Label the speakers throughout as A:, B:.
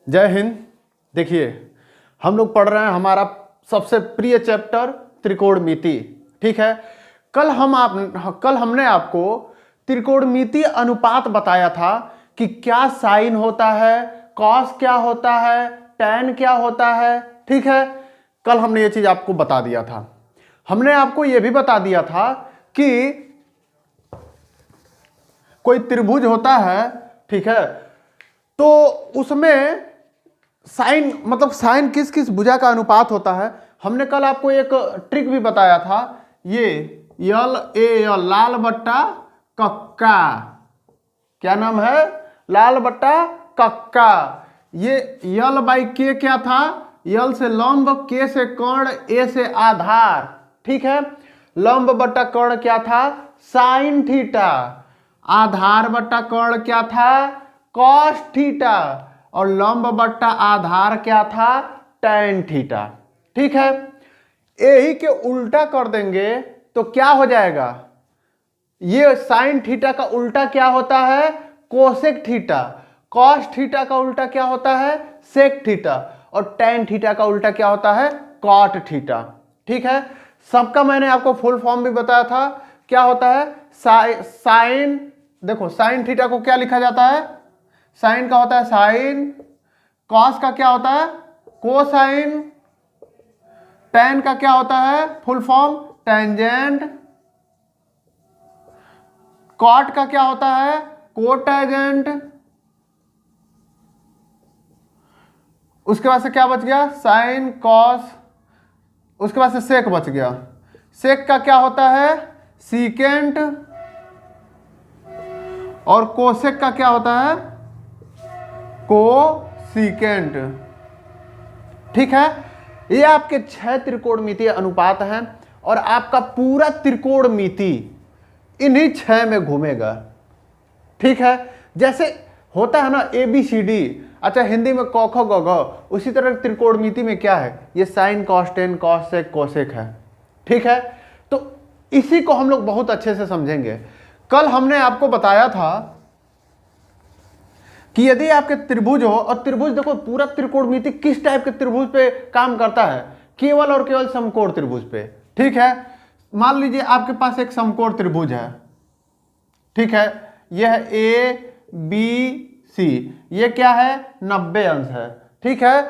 A: जय हिंद। देखिए, हम लोग पढ़ रहे हैं हमारा सबसे प्रिय चैप्टर त्रिकोणमिति। ठीक है, कल हमने आपको त्रिकोणमिति अनुपात बताया था कि क्या साइन होता है, कॉस क्या होता है, टैन क्या होता है। ठीक है, कल हमने ये चीज आपको बता दिया था। हमने आपको ये भी बता दिया था कि कोई त्रिभुज होता है, ठीक है, तो उसमें साइन मतलब साइन किस किस भुजा का अनुपात होता है। हमने कल आपको एक ट्रिक भी बताया था, ये यल ए यल लाल बट्टा कक्का, क्या नाम है, लाल बट्टा कक्का। ये यल बाई के क्या था, यल से लंब, के से कर्ण, ए से आधार। ठीक है, लंब बट्टा कर्ण क्या था, साइन थीटा, आधार बट्टा कर्ण क्या था, कॉस थीटा, और लंब बट्टा आधार क्या था, टैन थीटा। ठीक है, यही के उल्टा कर देंगे तो क्या हो जाएगा, ये साइन थीटा का उल्टा क्या होता है, कोसेक थीटा, कॉस थीटा का उल्टा क्या होता है, सेक थीटा, और टैन थीटा का उल्टा क्या होता है, कॉट थीटा। ठीक है, सबका मैंने आपको फुल फॉर्म भी बताया था, क्या होता है साइन। देखो, साइन थीटा को क्या लिखा जाता है, साइन का होता है साइन, कॉस का क्या होता है कोसाइन, टैन का क्या होता है फुल फॉर्म टेंजेंट, कॉट का क्या होता है कोटैजेंट। उसके बाद से क्या बच गया, साइन कॉस, उसके बाद से सेक बच गया, सेक का क्या होता है सीकेंट, और कोसेक का क्या होता है कोसीकेंट। ठीक है, ये आपके 6 त्रिकोणमितीय अनुपात हैं और आपका पूरा त्रिकोणमिति इन्हीं 6 में घूमेगा। ठीक है, जैसे होता है ना ABCD, अच्छा हिंदी में क ख ग घ, उसी तरह त्रिकोणमिति में क्या है, ये sine cos tan cos sec cosec है। ठीक है, तो इसी को हम लोग बहुत अच्छे से समझेंगे। कल हमने आपको बताया था कि यदि आपके त्रिभुज हो, और त्रिभुज देखो पूरा त्रिकोणमिति किस टाइप के त्रिभुज पे काम करता है, केवल और केवल समकोण त्रिभुज पे। ठीक है, मान लीजिए आपके पास एक समकोण त्रिभुज है, ठीक है, यह ABC, ये क्या है 90 अंश है। ठीक है,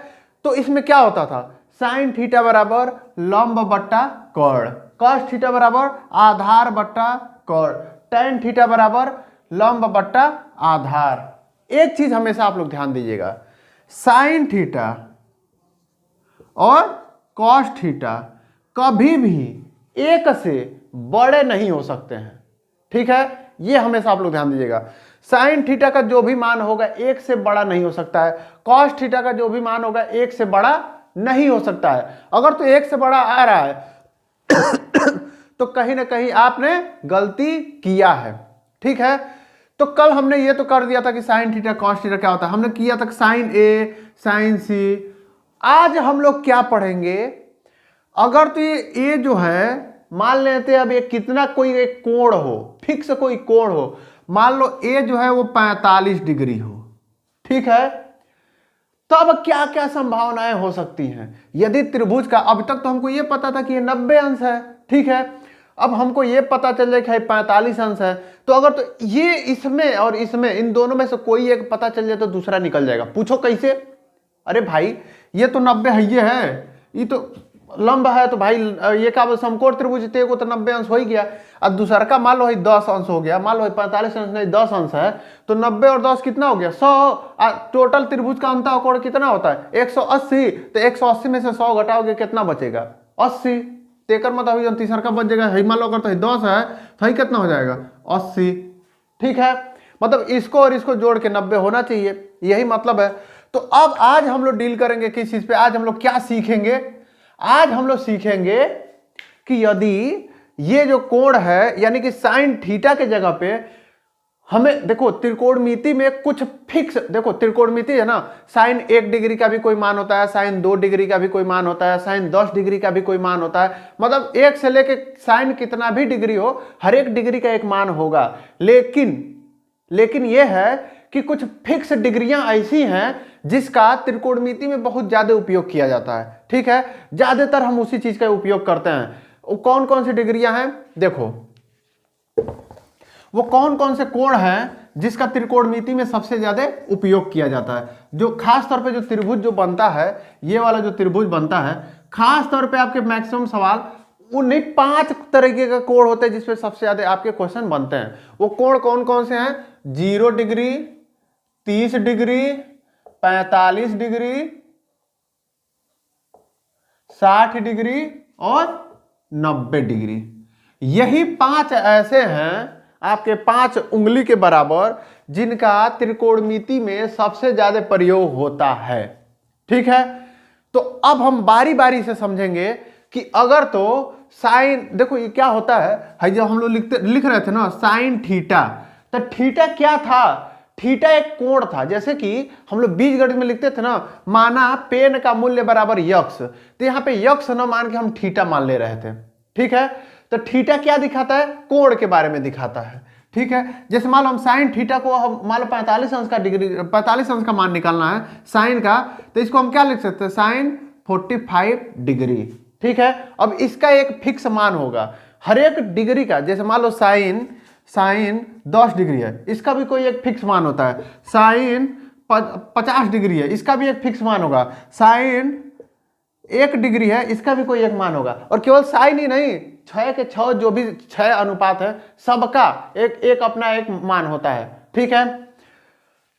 A: तो इसमें क्या होता था, साइन थीटा बराबर लंब बट्टा कर्ण, कॉस थीटा बराबर आधार बट्टा कर्ण, टैन थीटा बराबर लंब बट्टा आधार। एक चीज हमेशा आप लोग ध्यान दीजिएगा, साइन थीटा और कॉस थीटा कभी भी एक से बड़े नहीं हो सकते हैं। ठीक है, ये हमेशा आप लोग ध्यान दीजिएगा, साइन थीटा का जो भी मान होगा एक से बड़ा नहीं हो सकता है, कॉस थीटा का जो भी मान होगा एक से बड़ा नहीं हो सकता है। अगर तो एक से बड़ा आ रहा है तो कहीं ना कहीं आपने गलती किया है। ठीक है, तो कल हमने ये तो कर दिया था कि साइन थीटा कॉस थीटा क्या होता है, हमने किया था साइन ए साइन सी। आज हम लोग क्या पढ़ेंगे, अगर तो ये जो है मान लेते हैं अब ये कितना कोई एक कोण हो, फिक्स कोई कोण हो, मान लो ए जो है वो 45 डिग्री हो। ठीक है, तब क्या क्या संभावनाएं हो सकती हैं यदि त्रिभुज का, अब तक तो हमको ये पता था कि ये 90 अंश है। ठीक है, अब हमको ये पता चल जाए कि 45 अंश है, तो अगर तो ये इसमें और इसमें इन दोनों में से कोई एक पता चल जाए तो दूसरा निकल जाएगा। पूछो कैसे, अरे भाई ये तो 90 है, ये तो लंब है, तो भाई ये क्या समकोण त्रिभुज थे को तो 90 अंश हो ही गया, और दूसरा का मान लो 10 अंश हो गया, मान लो 45 अंश नहीं 10 अंश है, तो 90 और 10 कितना हो गया 100। टोटल त्रिभुज का अंतः कोण कितना होता है 180, तो 180 में से 100 घटाओगे कितना बचेगा 80। तेकर मतलब जो तीसरा का बच जाएगा, मान लो अगर तो 10 है तो ही कितना हो जाएगा 80। ठीक है, मतलब इसको और इसको जोड़ के 90 होना चाहिए, यही मतलब है। तो अब आज हम लोग डील करेंगे किस चीज पे, आज हम लोग क्या सीखेंगे, आज हम लोग सीखेंगे कि यदि ये जो कोण है यानी कि साइन थीटा के जगह पे हमें, देखो त्रिकोणमिति में कुछ फिक्स, देखो त्रिकोणमिति है ना, साइन 1 डिग्री का भी कोई मान होता है, साइन 2 डिग्री का भी कोई मान होता है, साइन 10 डिग्री का भी कोई मान होता है, मतलब 1 से लेके साइन कितना भी डिग्री हो, हर एक डिग्री का एक मान होगा। लेकिन यह है कि कुछ फिक्स डिग्रियां ऐसी हैं जिसका त्रिकोणमिति में बहुत ज्यादा उपयोग किया जाता है। ठीक है, ज्यादातर हम उसी चीज का उपयोग करते हैं। वो कौन कौन सी डिग्रियां हैं देखो, वो कौन कौन से कोण हैं जिसका त्रिकोणमिति में सबसे ज्यादा उपयोग किया जाता है। जो खास तौर पे जो त्रिभुज जो बनता है, ये वाला जो त्रिभुज बनता है, खास तौर पे आपके मैक्सिमम सवाल उन्हीं 5 तरीके का कोण होते हैं जिसपे सबसे ज्यादा आपके क्वेश्चन बनते हैं। वो कोण कौन कौन से हैं? 0 डिग्री, 30 डिग्री, 45 डिग्री, 60 डिग्री और 90 डिग्री। यही 5 ऐसे हैं आपके 5 उंगली के बराबर जिनका त्रिकोणमिति में सबसे ज्यादा प्रयोग होता है। ठीक है, तो अब हम बारी बारी से समझेंगे कि अगर तो साइन, देखो ये क्या होता है जब हम लोग लिख रहे थे ना साइन थीटा, तो थीटा क्या था? थीटा एक कोण था। जैसे कि हम लोग बीजगणित में लिखते थे ना, माना पेन का मूल्य बराबर यक्स, तो यहाँ पे यक्स न मान के हम थीटा मान ले रहे थे। ठीक है, तो थीटा क्या दिखाता है? कोण के बारे में दिखाता है। ठीक है, जैसे मान लो हम साइन थीटा को हम मान लो 45 अंश का डिग्री, 45 अंश का मान निकालना है साइन का, तो इसको हम क्या लिख सकते हैं? Sine 45 degree. ठीक है, अब इसका एक फिक्स मान होगा हर एक डिग्री का। जैसे मान लो साइन 10 डिग्री है, इसका भी कोई एक फिक्स मान होता है। साइन 50 डिग्री है, इसका भी एक फिक्स मान होगा। साइन 1 डिग्री है, इसका भी कोई एक मान होगा। और केवल साइन ही नहीं, 6 के 6 जो भी 6 अनुपात है सबका एक अपना एक मान होता है। ठीक है,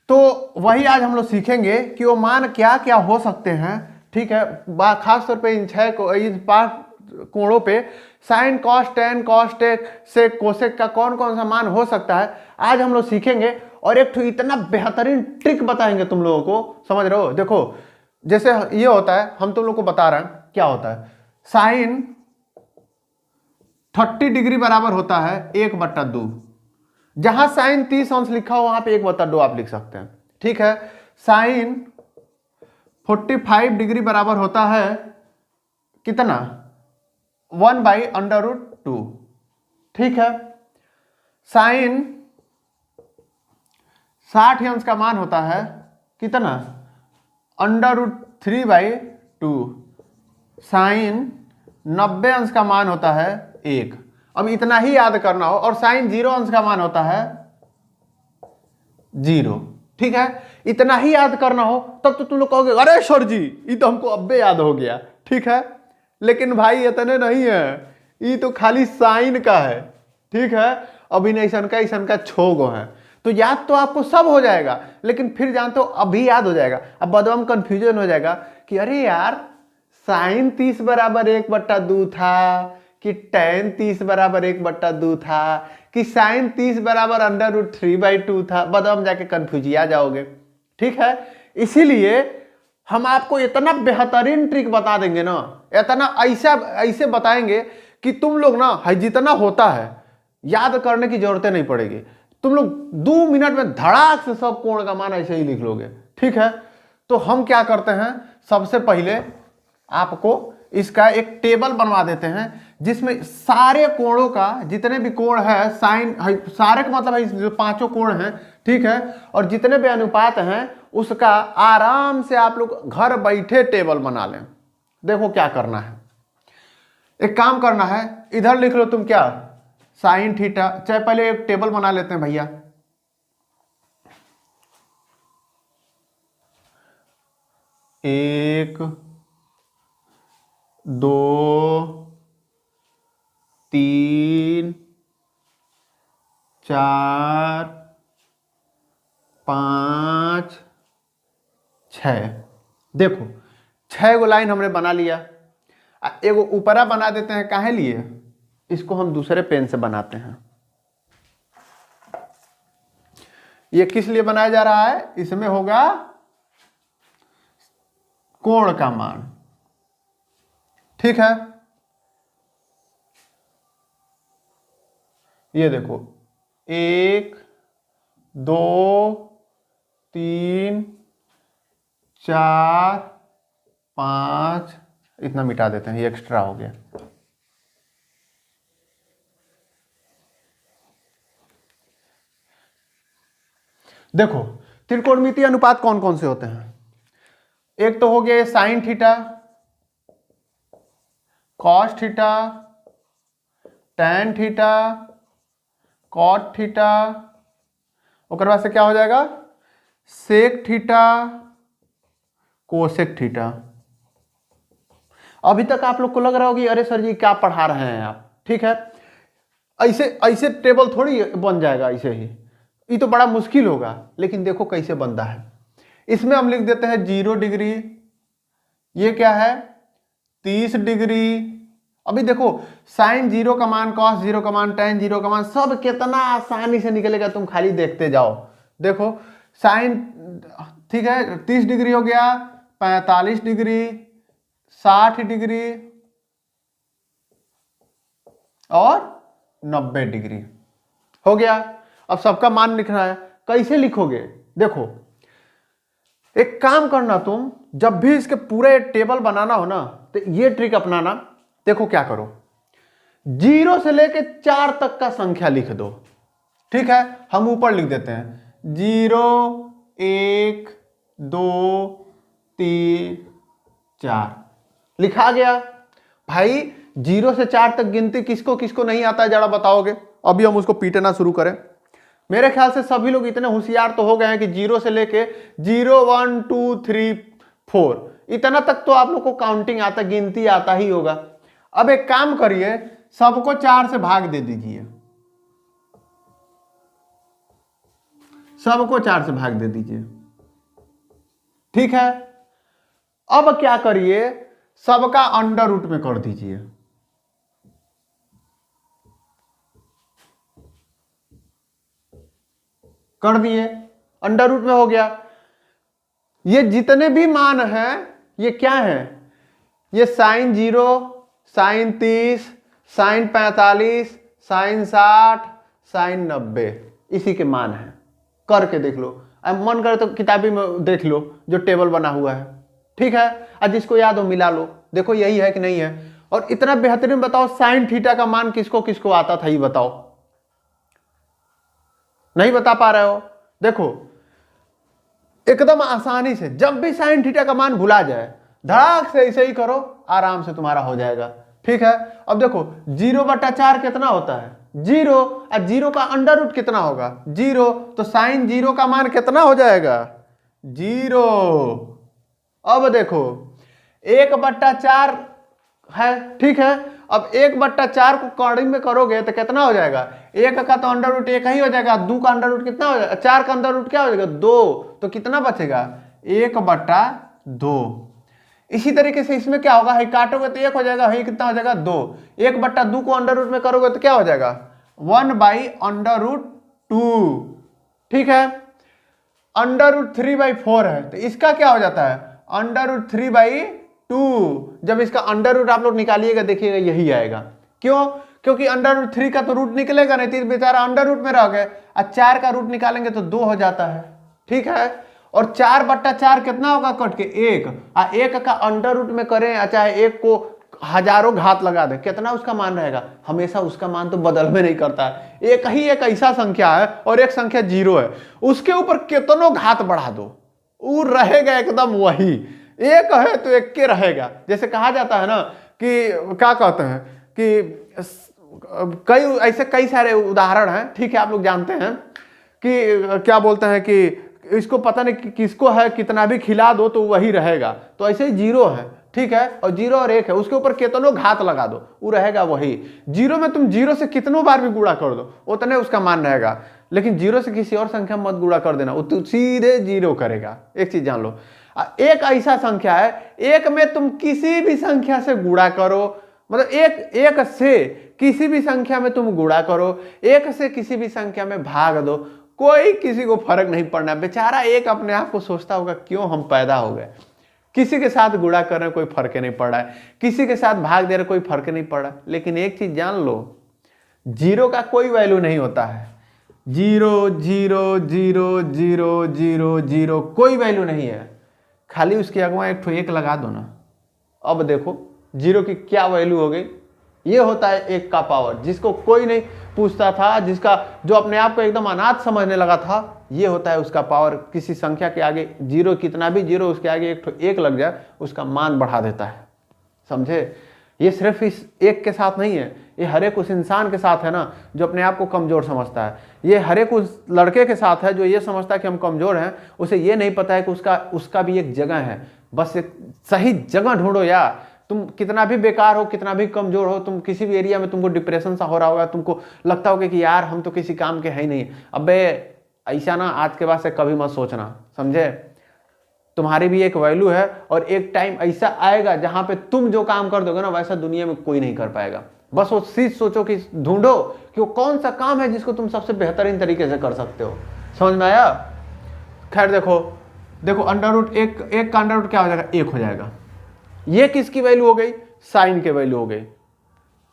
A: तो वही आज हम लोग सीखेंगे कि वो मान क्या क्या हो सकते हैं। ठीक है, खास तौर पे इन 5 कोणों पे साइन कॉस टेन कॉस टेक से कोसेक का कौन कौन सा मान हो सकता है, आज हम लोग सीखेंगे। और एक इतना बेहतरीन ट्रिक बताएंगे तुम लोगों को, समझ रहे हो? देखो जैसे ये होता है, हम तुम लोग को बता रहे हैं क्या होता है। साइन 30 डिग्री बराबर होता है 1/2। जहां साइन 30 अंश लिखा हो वहां पे 1/2 आप लिख सकते हैं। ठीक है, साइन 45 डिग्री बराबर होता है कितना? 1/√2। ठीक है, साइन 60 अंश का मान होता है कितना? √3/2। साइन 90 अंश का मान होता है 1। अब इतना ही याद करना हो। और साइन 0 अंश का मान होता है 0। ठीक है, इतना ही याद करना हो, तब तो तुम लोग कहोगे अरे सर जी ये तो हमको अब्बे याद हो गया। ठीक है, लेकिन भाई इतने नहीं है, ये तो खाली साइन का है। ठीक है, अभिनयसन का 6 गो है, तो याद तो आपको सब हो जाएगा, लेकिन फिर जानते हो अभी याद हो जाएगा। अब बदम कंफ्यूजन हो जाएगा कि अरे यार साइन 30 बराबर 1/2 था, कि tan 30 बराबर 1/2 था, कि साइन 30 बराबर √3/2 था। बदम जाके कंफ्यूजिया जाओगे। ठीक है, इसीलिए हम आपको इतना बेहतरीन ट्रिक बता देंगे ना, इतना ऐसे बताएंगे कि तुम लोग ना जितना होता है याद करने की जरूरत नहीं पड़ेगी। तुम लोग 2 मिनट में धड़ाक से सब कोण का मान ऐसे ही लिख लोगे। ठीक है, तो हम क्या करते हैं, सबसे पहले आपको इसका एक टेबल बनवा देते हैं जिसमें सारे कोणों का, जितने भी कोण है साइन, सारे का मतलब है जो 5 कोण हैं। ठीक है, और जितने भी अनुपात हैं उसका आराम से आप लोग घर बैठे टेबल बना लें। देखो क्या करना है, एक काम करना है, इधर लिख लो तुम क्या, साइन थीटा। चाहे पहले एक टेबल बना लेते हैं भैया। 1 2 3 4 5 6। देखो 6 गो लाइन हमने बना लिया। एगो ऊपरा बना देते हैं, काहे लिए? इसको हम दूसरे पेन से बनाते हैं। ये किस लिए बनाया जा रहा है? इसमें होगा कोण का मान। ठीक है, ये देखो 1 2 3 4 5, इतना मिटा देते हैं, ये एक्स्ट्रा हो गया। देखो त्रिकोणमिति अनुपात कौन कौन से होते हैं? एक तो हो गए sine theta, cos theta, tan theta, cot theta, उसके बाद से क्या हो जाएगा, सेक थीटा, कोसेक थीटा। अभी तक आप लोग को लग रहा होगा अरे सर जी क्या पढ़ा रहे हैं आप, ठीक है। ऐसे ऐसे टेबल थोड़ी बन जाएगा ऐसे ही, ये तो बड़ा मुश्किल होगा, लेकिन देखो कैसे बनता है। इसमें हम लिख देते हैं 0 डिग्री, ये क्या है 30 डिग्री। अभी देखो साइन 0 का मान, कॉस 0 का मान, टैन 0 का मान, सब कितना आसानी से निकलेगा, तुम खाली देखते जाओ। देखो साइन ठीक है 30 डिग्री हो गया, 45 डिग्री, 60 डिग्री और 90 डिग्री हो गया। अब सबका मान लिखना है, कैसे लिखोगे? देखो एक काम करना, तुम जब भी इसके पूरे टेबल बनाना हो ना तो ये ट्रिक अपनाना। देखो क्या करो, 0 से लेके 4 तक का संख्या लिख दो, ठीक है। हम ऊपर लिख देते हैं 0 1 2 3 4, लिखा गया। भाई 0 से 4 तक गिनती किसको किसको नहीं आता है जरा बताओगे? अभी हम उसको पीटना शुरू करें। मेरे ख्याल से सभी लोग इतने होशियार तो हो गए हैं कि 0 से लेके 0 1 2 3 4 इतना तक तो आप लोग को काउंटिंग आता, गिनती आता ही होगा। अब एक काम करिए, सबको 4 से भाग दे दीजिए, सबको 4 से भाग दे दीजिए, ठीक है। अब क्या करिए, सबका अंडर रूट में कर दीजिए। कर दिए, अंडर रूट में हो गया। ये जितने भी मान हैं ये क्या है, ये sine 0, sine 30, sine 45, sine 60, sine 90 इसी के मान है। करके देख लो, अब मन करे तो किताबी में देख लो जो टेबल बना हुआ है, ठीक है। आज जिसको याद हो मिला लो, देखो यही है कि नहीं है। और इतना बेहतरीन बताओ, साइन थीटा का मान किसको किसको आता था ये बताओ? नहीं बता पा रहे हो? देखो एकदम आसानी से, जब भी साइन थीटा का मान भुला जाए धड़ाक से ऐसे ही करो, आराम से तुम्हारा हो जाएगा, ठीक है। अब देखो 0/4 कितना होता है? 0, और 0 का अंडर रूट कितना होगा? 0, तो साइन 0 का मान कितना हो जाएगा? 0। अब देखो 1/4 है, ठीक है। अब 1/4 को कड़ी में करोगे तो कितना हो जाएगा? 1 का तो अंडर रूट 1 ही हो जाएगा, 2 का अंडर रूट कितना हो जाएगा? 4 का अंडर रूट क्या हो जाएगा? 2, तो कितना बचेगा? 1/2। इसी तरीके से इसमें क्या होगा, है काटोगे तो 1 हो जाएगा, है कितना हो जाएगा? 2। 1/2 को अंडर रूट में करोगे तो क्या हो जाएगा? 1/√2, ठीक है। √3/4 है तो इसका क्या हो जाता है? √3/2। जब इसका अंडर रूट आप लोग निकालिएगा देखिएगा यही आएगा। क्यों? क्योंकि √3 का तो रूट निकलेगा नहीं, तो बेचारा अंडर रूट में रह गए। और 4 का रूट निकालेंगे तो 2 हो जाता है, ठीक है। और 4/4 कितना होगा? कट के 1, और 1 का अंडर रूट में करें चाहे 1 को हजारों घात लगा दे, कितना उसका मान रहेगा? हमेशा उसका मान तो बदल में नहीं करता है। एक ही एक ऐसा संख्या है और एक संख्या 0 है, उसके ऊपर कितनों घात बढ़ा दो वो रहेगा एकदम वही। एक है तो एक के रहेगा। जैसे कहा जाता है ना कि क्या कहते हैं कि कई सारे उदाहरण हैं, ठीक है, आप लोग जानते हैं कि क्या बोलते हैं कि इसको पता नहीं कि किसको है, कितना भी खिला दो तो वही रहेगा। तो ऐसे ही 0 है, ठीक है, और 0 और 1 है, उसके ऊपर कितनों घात लगा दो वो रहेगा वही। 0 में तुम 0 से कितनों बार भी गुणा कर दो उतने उसका मान रहेगा। लेकिन 0 से किसी और संख्या मत गुणा कर देना, वो तो सीधे 0 करेगा। एक चीज जान लो, एक ऐसा संख्या है, एक में तुम किसी भी संख्या से गुणा करो, मतलब एक से किसी भी संख्या में तुम गुणा करो, एक से किसी भी संख्या में भाग दो, कोई किसी को फर्क नहीं पड़ना। बेचारा एक अपने आप को सोचता होगा क्यों हम पैदा हो गए। किसी के साथ गुणा कर रहे कोई फर्क नहीं पड़ रहा है, किसी के साथ भाग दे रहे कोई फर्क नहीं पड़ रहा। लेकिन एक चीज जान लो, 0 का कोई वैल्यू नहीं होता है। 0 0 0 0 0 0 कोई वैल्यू नहीं है, खाली उसके अगवा एक ठो 1 लगा दो ना। अब देखो 0 की क्या वैल्यू हो गई? ये होता है एक का पावर, जिसको कोई नहीं पूछता था, जिसका जो अपने आप को एकदम अनाथ समझने लगा था, ये होता है उसका पावर। किसी संख्या के आगे जीरो, कितना भी जीरो उसके आगे एक लग जाए, उसका मान बढ़ा देता है। समझे? ये सिर्फ इस एक के साथ नहीं है, ये हर एक उस इंसान के साथ है ना जो अपने आप को कमजोर समझता है। ये हर एक उस लड़के के साथ है जो ये समझता है कि हम कमजोर हैं, उसे ये नहीं पता है कि उसका भी एक जगह है। बस एक सही जगह ढूंढो यार। तुम कितना भी बेकार हो, कितना भी कमजोर हो, तुम किसी भी एरिया में तुमको डिप्रेशन सा हो रहा होगा, तुमको लगता होगा कि यार हम तो किसी काम के है ही नहीं, अबे ऐसा ना आज के बाद से कभी मत सोचना। समझे? तुम्हारी भी एक वैल्यू है और एक टाइम ऐसा आएगा जहां पे तुम जो काम कर दोगे ना वैसा दुनिया में कोई नहीं कर पाएगा। बस वो चीज सोचो कि ढूंढो कि वो कौन सा काम है जिसको तुम सबसे बेहतरीन तरीके से कर सकते हो। समझ में आया? खैर देखो अंडर रूट एक का अंडर रूट क्या हो जाएगा? 1 हो जाएगा। ये किसकी वैल्यू हो गई? साइन के वैल्यू हो गई।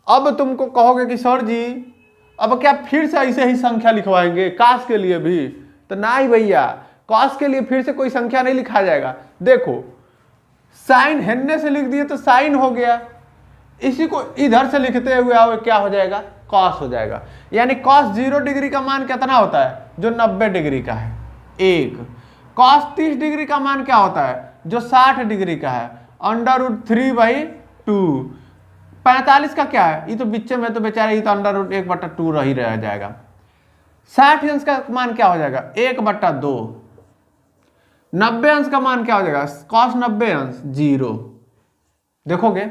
A: अब तुमको कहोगे कि सर जी अब क्या फिर से ऐसे ही संख्या लिखवाएंगे काश के लिए भी? तो नहीं भैया, कॉस के लिए फिर से कोई संख्या नहीं लिखा जाएगा। देखो साइन हेन्ने से लिख दिए तो साइन हो गया, इसी को इधर से लिखते हुए आओ क्या हो जाएगा? कॉस हो जाएगा। यानी कॉस 0 डिग्री का मान कितना होता है? जो 90 डिग्री का है 1। कॉस 30 डिग्री का मान क्या होता है? जो 60 डिग्री का है अंडर रूट 3/2। 45 का क्या है? ये तो बीच में तो बेचारा ये तो अंडर रूट 1/2 रही रह जाएगा। 60 अंश का मान क्या हो जाएगा? 1/2। 90 अंश का मान क्या हो जाएगा? कॉस 90 अंश 0। देखोगे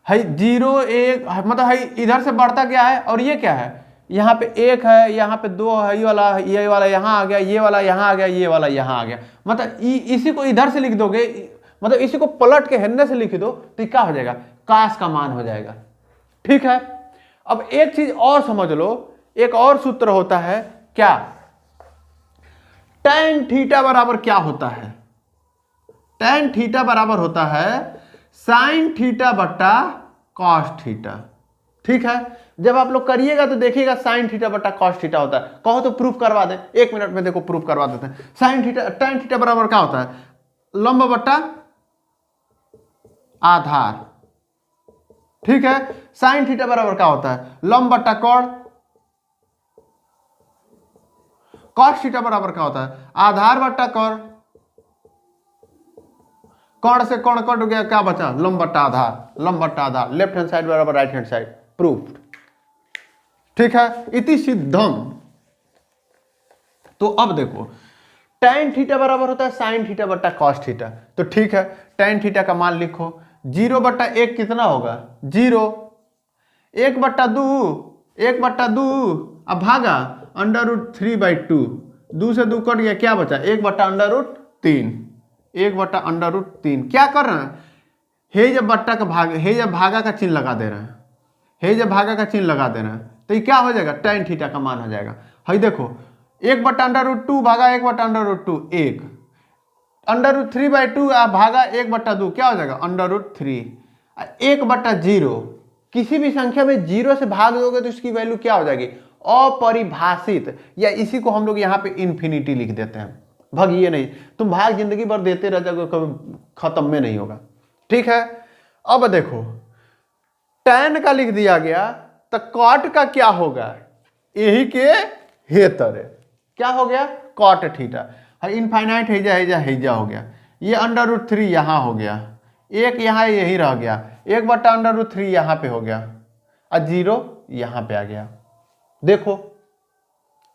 A: है 0 1 मतलब है इधर से बढ़ता क्या है और ये क्या है? यहाँ पे 1 है, यहाँ पे 2 है, ये वाला यहाँ आ गया, ये वाला यहाँ आ गया, ये वाला यहाँ आ गया। मतलब इसी को इधर से लिख दोगे, मतलब इसी को पलट के हेन्ने से लिख दो तो क्या हो जाएगा? काश का मान हो जाएगा। ठीक है। अब एक चीज और समझ लो, एक और सूत्र होता है क्या? tan थीटा बराबर क्या होता है? tan थीटा बराबर होता है sin थीटा बट्टा cos थीटा। ठीक है। जब आप लोग करिएगा तो देखिएगा sin थीटा बट्टा cos थीटा होता है। कहो तो प्रूफ करवा दे, 1 मिनट में देखो प्रूफ करवा देते हैं। tan थीटा बराबर क्या होता है? लंब बट्टा आधार। ठीक है। sin थीटा बराबर क्या होता है? लंब बट्टा कोण। cos थीटा बराबर क्या होता है? आधार बट्टा कोण। कोण से कोण कट गया, क्या बचा? लंब बट्टा आधार। लंब बट्टा आधार, लेफ्ट हैंड साइड बराबर राइट हैंड साइड। प्रूफ। ठीक है। इति सिद्धम। तो अब देखो tan थीटा बराबर होता है sin थीटा बट्टा cos थीटा। तो ठीक है, tan थीटा का मान लिखो। 0/1 कितना होगा? 0। 1/2 अब भागा अंडर रूट 3/2। 2 से 2 कट गया, क्या बचा? 1/√3। 1/√3। क्या कर रहे हैं? हे जब बट्टा का भाग, हे जब भागा का चिन्ह लगा दे रहे हैं, हे जब भागा का चिन्ह लगा दे रहे हैं तो ये क्या हो जाएगा? tan थीटा का मान हो जाएगा। है देखो 1/√2 भागा 1/√2 1। √3/2 भागा 1/2 क्या हो जाएगा? √3। 1/0 किसी भी संख्या में 0 से भाग दोगे तो इसकी वैल्यू क्या हो जाएगी? अपरिभाषित, या इसी को हम लोग यहाँ पे इन्फिनिटी लिख देते हैं। भागिए नहीं, तुम भाग जिंदगी भर देते रह जाओगे, कभी खत्म में नहीं होगा। ठीक है। अब देखो tan का लिख दिया गया तो cot का क्या होगा? यही के हे तरह क्या हो गया? cot theta. इनफाइनाइट हेजा हो गया। ये √3 यहाँ हो गया, 1 यहाँ यही रह गया, 1/√3 यहाँ पे हो गया और 0 यहाँ पे आ गया। देखो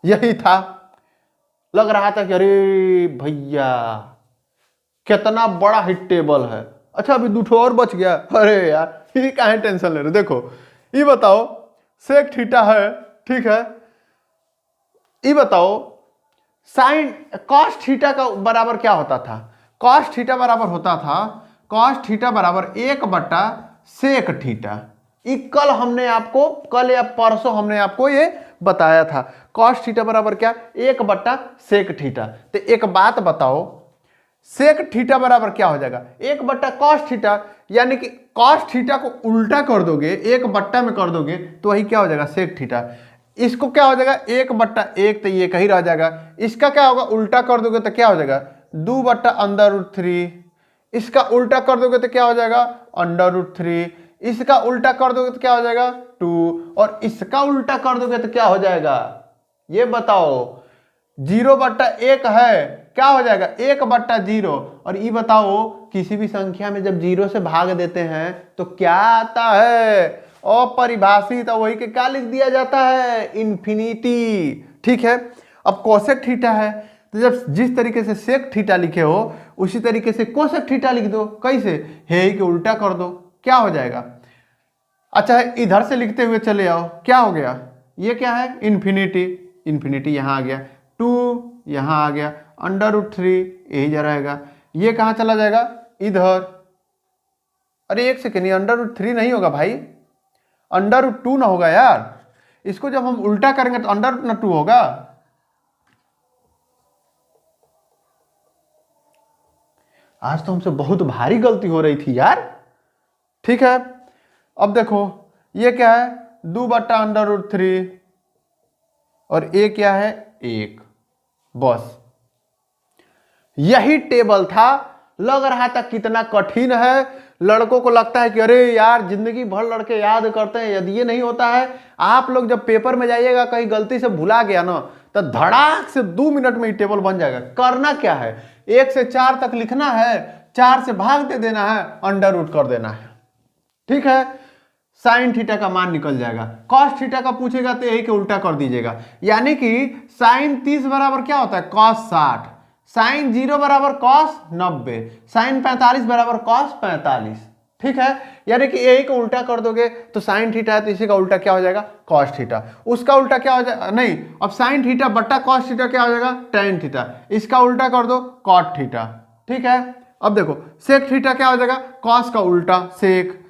A: यही था। लग रहा था कि अरे भैया कितना बड़ा हिट टेबल है। अच्छा अभी 2 और बच गया। अरे यार ये काहे टेंशन ले रहे? देखो ये बताओ सेक थीटा है, ठीक है। ये बताओ साइन cos थीटा का बराबर क्या होता था? cos थीटा बराबर होता था cos थीटा बराबर 1/sec थीटा। ये कल या परसों हमने आपको ये बताया था। cos थीटा बराबर क्या? 1/sec theta. तो एक बात बताओ, sec थीटा बराबर क्या हो जाएगा? 1/cos theta. यानी कि cos थीटा को उल्टा कर दोगे, 1/, में कर दोगे तो वही क्या हो जाएगा? sec theta. इसको क्या हो जाएगा? 1/1 तो ये कहीं रह जाएगा। इसका क्या होगा? उल्टा कर दोगे तो क्या हो जाएगा? 2/√3। इसका उल्टा कर दोगे तो क्या हो जाएगा? √3। इसका उल्टा कर दोगे तो क्या हो जाएगा 2, और इसका उल्टा कर दोगे तो क्या हो जाएगा, ये बताओ। 0/1 है, क्या हो जाएगा 1/0। और ये बताओ किसी भी संख्या में जब 0 से भाग देते हैं तो क्या आता है, अपरिभाषित। वही के क्या लिख दिया जाता है, इन्फिनिटी। ठीक है, अब कोसेक थीटा है, तो जब जिस तरीके से सेक थीटा लिखे हो उसी तरीके से कोसेक थीटा लिख दो। कैसे, हे के उल्टा कर दो, क्या हो जाएगा। अच्छा इधर से लिखते हुए चले आओ, क्या हो गया, ये क्या है इन्फिनिटी, इन्फिनिटी यहाँ आ गया, 2 यहाँ आ गया, √3 यही जा रहेगा, ये कहाँ चला जाएगा इधर। अरे एक सेकेंड, ये √3 नहीं होगा भाई, √2 ना होगा यार। इसको जब हम उल्टा करेंगे तो √2 होगा। आज तो हमसे बहुत भारी गलती हो रही थी यार। ठीक है, अब देखो ये क्या है 2/√3 और ये क्या है 1। बस यही टेबल था। लग रहा था कितना कठिन है, लड़कों को लगता है कि अरे यार जिंदगी भर लड़के याद करते हैं, यदि ये नहीं होता है। आप लोग जब पेपर में जाइएगा कहीं गलती से भुला गया ना तो धड़ाक से 2 मिनट में ये टेबल बन जाएगा। करना क्या है, 1 से 4 तक लिखना है, 4 से भाग दे देना है, √ कर देना है। ठीक है, साइन थीटा का मान निकल जाएगा। कॉस थीटा का पूछेगा तो यही के उल्टा कर दीजिएगा, यानी कि साइन 30 बराबर क्या होता है कॉस 60, साइन 0 बराबर कॉस 90, साइन 45 बराबर कॉस 45। ठीक है, यानी कि यही को उल्टा कर दोगे तो साइन थीटा है तो इसी का उल्टा क्या हो जाएगा कॉस थीटा। उसका उल्टा क्या हो जाएगा, नहीं अब साइन थीटा बट्टा कॉस थीटा क्या हो जाएगा टेन थीटा। इसका उल्टा कर दो कॉट थीटा। ठीक है, अब देखो सेक थीटा क्या हो जाएगा कॉस का उल्टा सेक,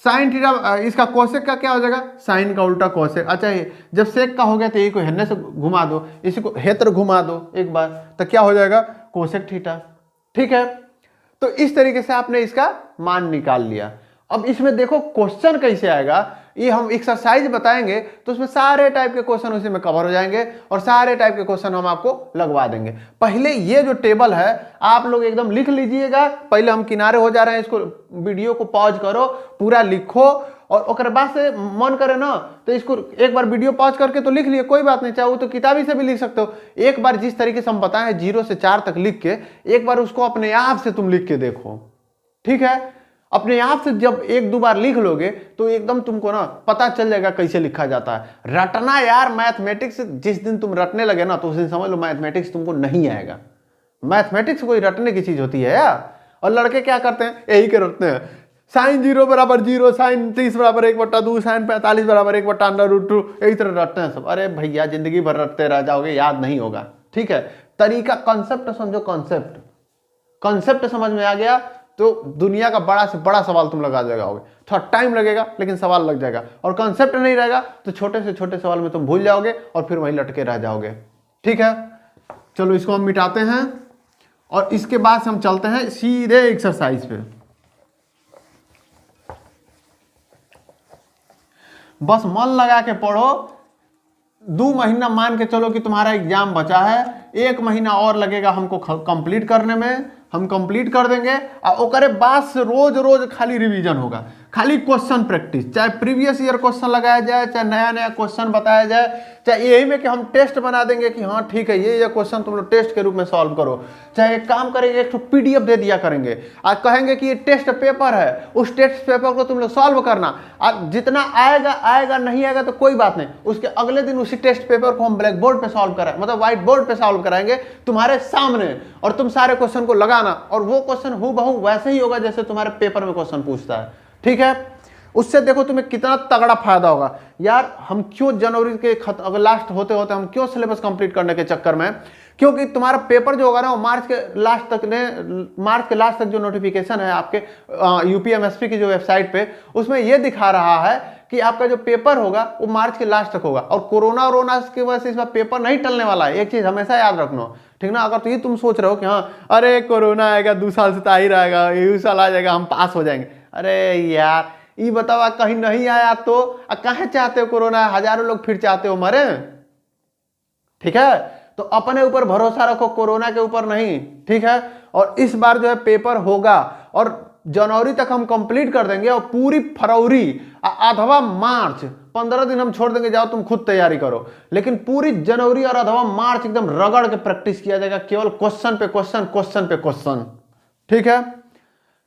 A: साइन थीटा इसका कोसेक का क्या हो जाएगा साइन का उल्टा कोसेक। अच्छा ये जब सेक का हो गया तो ये को हेन्ने से घुमा दो, इसी को हेत्र घुमा दो एक बार तो क्या हो जाएगा कोसेक थीटा। ठीक है, तो इस तरीके से आपने इसका मान निकाल लिया। अब इसमें देखो क्वेश्चन कैसे आएगा, ये हम एक्सरसाइज बताएंगे तो उसमें सारे टाइप के क्वेश्चन उसी में कवर हो जाएंगे और सारे टाइप के क्वेश्चन हम आपको लगवा देंगे। पहले ये जो टेबल है आप लोग एकदम लिख लीजिएगा। पहले हम किनारे हो जा रहे हैं, इसको वीडियो को पॉज करो, पूरा लिखो और ओकर बाद से मन करे ना तो इसको एक बार वीडियो पॉज करके तो लिख लिए, कोई बात नहीं, चाहे तो किताबी से भी लिख सकते हो। एक बार जिस तरीके से हम बताएं 0 से 4 तक लिख के एक बार उसको अपने आप से तुम लिख के देखो। ठीक है, अपने आप से जब 1-2 बार लिख लोगे तो एकदम तुमको ना पता चल जाएगा कैसे लिखा जाता है। रटना यार मैथमेटिक्स जिस दिन तुम रटने लगे ना तो उस दिन समझ लो मैथमेटिक्स तुमको नहीं आएगा। मैथमेटिक्स कोई रटने की चीज होती है यार। और लड़के क्या करते हैं यही के रटते हैं, साइन 0 बराबर 0, साइन 30 बराबर 1/2, साइन 45 बराबर 1/√2, यही तरह रटते हैं सब। अरे भैया जिंदगी भर रटते रह जाओगे, याद नहीं होगा। ठीक है, तरीका कॉन्सेप्ट समझो, कॉन्सेप्ट समझ में आ गया तो दुनिया का बड़ा से बड़ा सवाल तुम लगा जाओगे। थोड़ा टाइम लगेगा लेकिन सवाल लग जाएगा। और कॉन्सेप्ट नहीं रहेगा तो छोटे से छोटे सवाल में तुम भूल जाओगे और फिर वहीं लटके रह जाओगे। ठीक है, चलो इसको हम मिटाते हैं और इसके बाद हम चलते हैं सीधे एक्सरसाइज पे। बस मन लगा के पढ़ो। 2 महीना मान के चलो कि तुम्हारा एग्जाम बचा है, 1 महीना और लगेगा हमको कंप्लीट करने में। हम कंप्लीट कर देंगे और ओकरे बाद से रोज रोज खाली रिवीजन होगा, खाली क्वेश्चन प्रैक्टिस। चाहे प्रीवियस ईयर क्वेश्चन लगाया जाए, चाहे नया नया क्वेश्चन बताया जाए, चाहे यही में कि हम टेस्ट बना देंगे कि हाँ ठीक है ये क्वेश्चन तुम लोग टेस्ट के रूप में सॉल्व करो। चाहे एक काम करेंगे एक PDF दे दिया करेंगे, आज कहेंगे कि ये टेस्ट पेपर है, उस टेस्ट पेपर को तुम लोग सॉल्व करना। आज जितना आएगा आएगा, नहीं आएगा तो कोई बात नहीं, उसके अगले दिन उसी टेस्ट पेपर को हम ब्लैक बोर्ड पे सॉल्व कराएं, मतलब व्हाइट बोर्ड पे सॉल्व कराएंगे तुम्हारे सामने, और तुम सारे क्वेश्चन को लगाना और वो क्वेश्चन हूबहू वैसे ही होगा जैसे तुम्हारे पेपर में क्वेश्चन पूछता है। ठीक है, उससे देखो तुम्हें कितना तगड़ा फायदा होगा। यार हम क्यों जनवरी के लास्ट होते होते हम क्यों सिलेबस कंप्लीट करने के चक्कर में, क्योंकि तुम्हारा पेपर जो होगा ना वो मार्च के लास्ट तक जो नोटिफिकेशन है आपके UPMSP की जो वेबसाइट पे, उसमें ये दिखा रहा है कि आपका जो पेपर होगा वो मार्च के लास्ट तक होगा। और कोरोना की वजह से इस बार पेपर नहीं टलने वाला है, एक चीज हमेशा याद रखना, ठीक ना। अगर तो ये तुम सोच रहे हो कि हाँ अरे कोरोना आएगा 2 साल से तो आ ही रहेगा, यही साल आ जाएगा हम पास हो जाएंगे, अरे यार ये बताओ कहीं नहीं आया तो कहाँ चाहते हो कोरोना, हजारों लोग फिर चाहते हो मरे। ठीक है, तो अपने ऊपर भरोसा रखो, कोरोना के ऊपर नहीं। ठीक है, और इस बार जो है पेपर होगा और जनवरी तक हम कंप्लीट कर देंगे और पूरी फरवरी अथवा मार्च 15 दिन हम छोड़ देंगे, जाओ तुम खुद तैयारी करो। लेकिन पूरी जनवरी और अथवा मार्च एकदम रगड़ के प्रैक्टिस किया जाएगा, केवल क्वेश्चन पे क्वेश्चन, क्वेश्चन पे क्वेश्चन। ठीक है,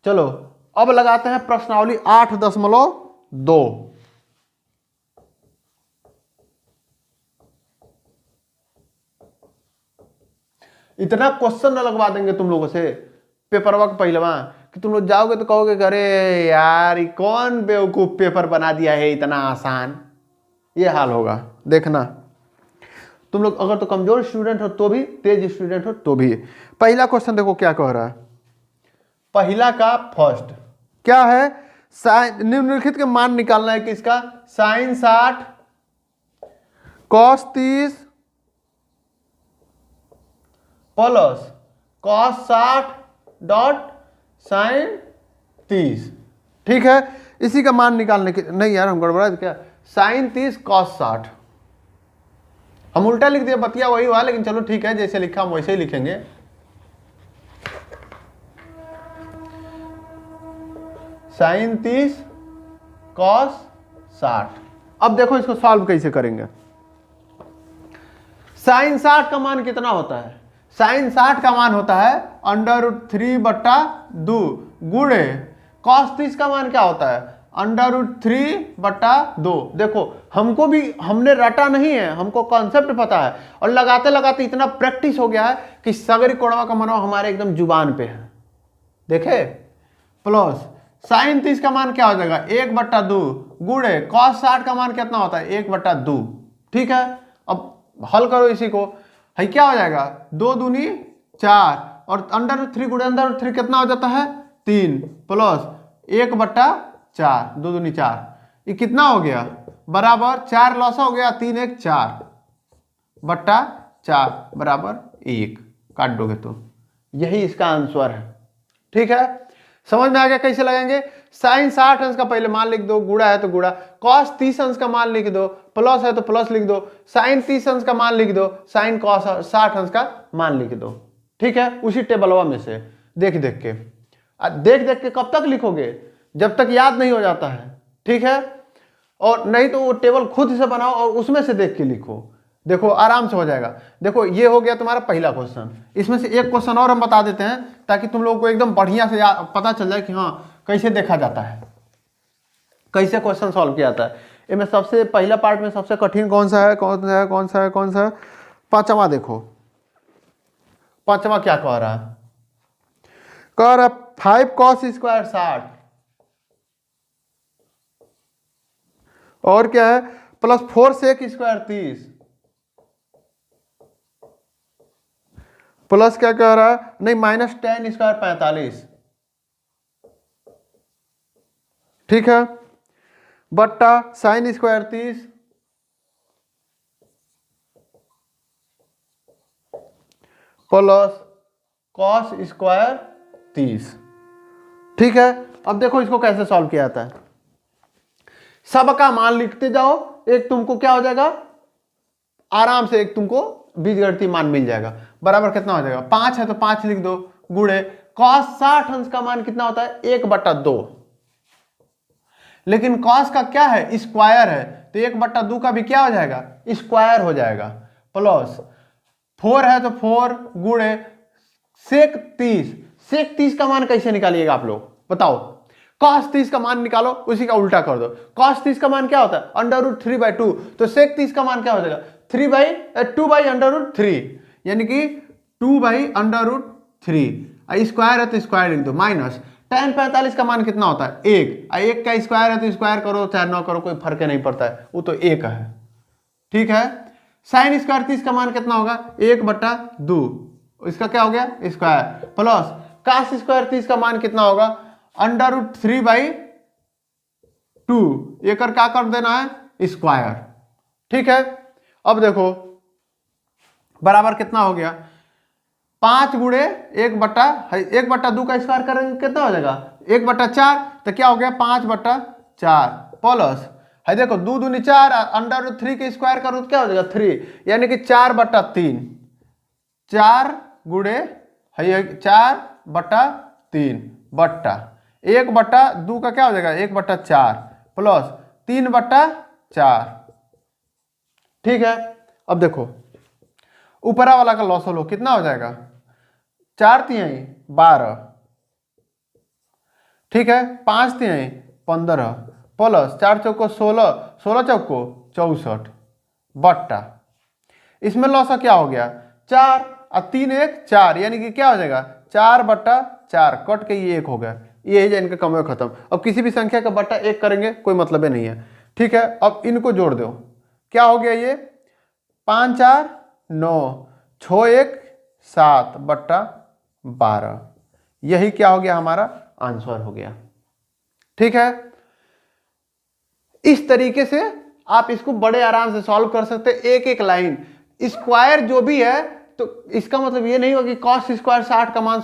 A: चलो अब लगाते हैं प्रश्नावली 8.2। इतना क्वेश्चन न लगवा देंगे तुम लोगों से पेपरवा का पहलवा कि तुम लोग जाओगे तो कहोगे अरे यार ये कौन बेवकूफ पेपर बना दिया है इतना आसान। ये हाल होगा, देखना तुम लोग अगर तो कमजोर स्टूडेंट हो तो भी, तेज स्टूडेंट हो तो भी। पहला क्वेश्चन देखो क्या कह रहा है। पहला का फर्स्ट क्या है, निम्नलिखित के मान निकालना है किसका, sine 60 cos 30 plus cos 60 dot sine 30। ठीक है, इसी का मान निकालने के, नहीं यार हम गड़बड़ा क्या, साइन 30 कॉस 60, हम उल्टा लिख दिया, बतिया वही हुआ, लेकिन चलो ठीक है जैसे लिखा हम वैसे ही लिखेंगे। Sine 30 cos 60। अब देखो इसको सॉल्व कैसे करेंगे। साइन 60 का मान कितना होता है, साइन 60 का मान होता है √3/2 गुणे कॉस 30 का मान क्या होता है √3/2। देखो हमको भी, हमने रटा नहीं है, हमको कॉन्सेप्ट पता है और लगाते लगाते इतना प्रैक्टिस हो गया है कि सगरी कोणवा का मनवा हमारे एकदम जुबान पे है। देखे, प्लस साइन 30 का मान क्या हो जाएगा 1/2 गुणे कॉस 60 का मान कितना होता है 1/2। ठीक है, अब हल करो इसी को, है क्या हो जाएगा 2 दूनी 4 और √3 गुणे √3 कितना हो जाता है 3 प्लस 1/4 2 दूनी 4, ये कितना हो गया बराबर 4 लॉस हो गया 3 1 4/4 बराबर 1, काट दोगे तो यही इसका आंसर है। ठीक है, समझ में आ गया कैसे लगाएंगे। साइन 60 अंश का पहले मान लिख दो, गुणा है तो गुणा, कॉस 30 अंश का मान लिख दो, प्लस है तो प्लस लिख दो, साइन 30 अंश का मान लिख दो, साइन कॉस 60 अंश का मान लिख दो। ठीक है, उसी टेबलवा में से देख देख के, देख देख के कब तक लिखोगे जब तक याद नहीं हो जाता है। ठीक है, और नहीं तो वो टेबल खुद से बनाओ और उसमें से देख के लिखो, देखो आराम से हो जाएगा। देखो ये हो गया तुम्हारा पहला क्वेश्चन। इसमें से एक क्वेश्चन और हम बता देते हैं ताकि तुम लोगों को एकदम बढ़िया से पता चल जाए कि हाँ कैसे देखा जाता है, कैसे क्वेश्चन सॉल्व किया जाता है। इनमें सबसे पहला पार्ट में सबसे कठिन कौन सा है, कौन सा है, कौन सा है, कौन सा है, पांचवा। देखो पांचवा क्या कह रहा है, कह रहा 5 cos स्क्वायर 60 और क्या है प्लस 4 sec स्क्वायर 30 प्लस क्या कह रहा है, नहीं माइनस 10 स्क्वायर 45। ठीक है, बट्टा sine square 30 plus cos square 30। ठीक है, अब देखो इसको कैसे सॉल्व किया जाता है। सबका मान लिखते जाओ, एक तुमको क्या हो जाएगा आराम से, एक तुमको बीजगणितीय मान मिल जाएगा। बराबर कितना हो जाएगा 5 है तो 5 लिख दो, गुणे कॉस 60 अंश का मान कितना होता है 1/2, लेकिन कॉस का क्या है स्क्वायर है तो 1/2 का भी क्या हो जाएगा स्क्वायर हो जाएगा, प्लस 4 है तो 4 गुणे सेक 30। सेक 30 का मान कैसे निकालिएगा आप लोग बताओ, cos 30 का मान निकालो, उसी का उल्टा कर दो। cos 30 का मान क्या होता है √3/2, तो sec 30 का मान क्या हो जाएगा 2/√3, यानी कि 2/√3। स्क्वायर है तो स्क्वायर लिख दो, माइनस tan 45 का मान कितना होता है 1, 1 का स्क्वायर है तो स्क्वायर करो चाहे ना करो कोई फर्क नहीं पड़ता है, वो तो 1 है। ठीक है, साइन स्क्वायर 30 का मान कितना होगा 1/2, इसका क्या हो गया स्क्वायर, प्लस cos स्क्वायर 30 का मान कितना होगा √3/2, एक क्या कर देना है स्क्वायर। ठीक है, अब देखो बराबर कितना हो गया 5 गुणे 1/2 का स्क्वायर करेंगे कितना हो जाएगा 1/4, तो क्या हो गया 5/4 प्लस है देखो 2 दूनी 4 √3 के स्क्वायर करो तो क्या हो जाएगा 3, यानी कि 4/3, 4 गुणे है 4/3 बट्टा 1/2 का क्या हो जाएगा 1/4 प्लस 3/4। ठीक है, अब देखो ऊपरा वाला का लॉस लो कितना हो जाएगा 4×3 12। ठीक है, 5×3 15 प्लस 4 चौको 16, 16 चौको 64 बट्टा इसमें लॉस क्या हो गया 4 और 3 1 4, यानी कि क्या हो जाएगा 4/4 कट के ये 1 हो गया। यही है इनका कमों खत्म। अब किसी भी संख्या का बट्टा 1 करेंगे कोई मतलब ही नहीं है। ठीक है, अब इनको जोड़ दो, क्या हो गया ये 5 4 9 6 1 7/12। यही क्या हो गया हमारा आंसर हो गया। ठीक है, इस तरीके से आप इसको बड़े आराम से सॉल्व कर सकते हैं। एक एक लाइन स्क्वायर जो भी है तो इसका मतलब ये नहीं होगा कि cos स्क्वायर 60 का मान